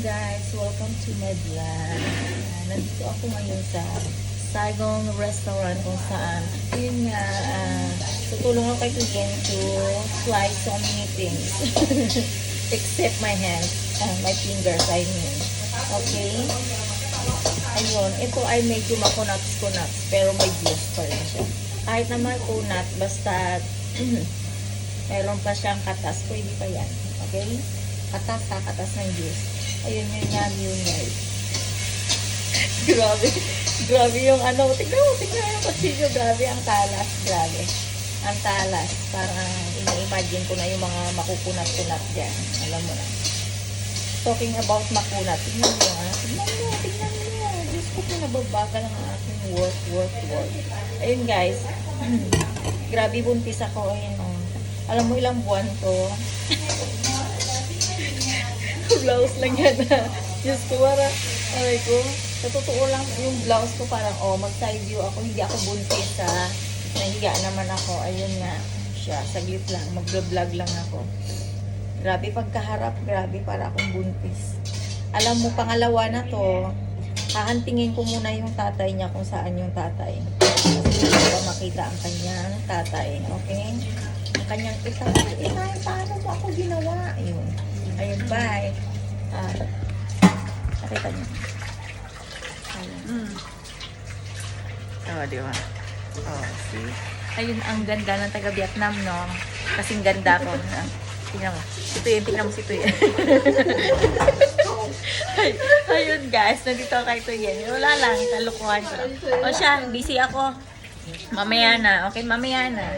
Guys, welcome to my vlog. Nandito ako ngayon sa Saigon restaurant kung saan yun nga, tutulong ako kay Kuyen to fly so many things except my hands, my fingers I mean. Okay? Ayun, ito ay medyo makunats-kunats pero may juice pa rin siya. Kahit naman kunat, basta meron pa siyang katas, pwede pa yan. Okay? Katas ng juice. Ayun yun guys. Grabe yung ano, tignan mo yung pasilyo, grabe ang talas, grabe. Ang talas, parang ina-imagine ko na yung mga makukunat-kunat dyan, alam mo na. Talking about makunat, tignan mo, Diyos ko po nababagal ang aking work. Ayun guys, grabe buntis ako, ayun o. Alam mo ilang buwan to? Blouse lang yan. Diyos ko, aray ko. Sa totoo lang, yung blouse ko parang, mag-side view ako. Hindi ako buntis, ha. Nahiga naman ako. Ayun nga siya. Saglit lang. Mag-vlog lang ako. Grabe pagkaharap. Grabe para akong buntis. Alam mo, pangalawa na to, hahantingin ko muna yung tatay niya kung saan yung tatay. Kasi hindi ko pa makita ang kanyang tatay. Okay? Ang kanyang itay. Paano mo ako ginawa? Ayun, bye. Nakita niyo. Di ba? See? Ayun, ang ganda ng taga-Vietnam, no? Kasing ganda ko. Tingnan mo. Tingnan mo si Tuyen. Ayun, guys. Nandito kay Tuyen. Wala lang. Kalukuhan ko. O siya, busy ako. Mamaya na. Okay, mamaya na.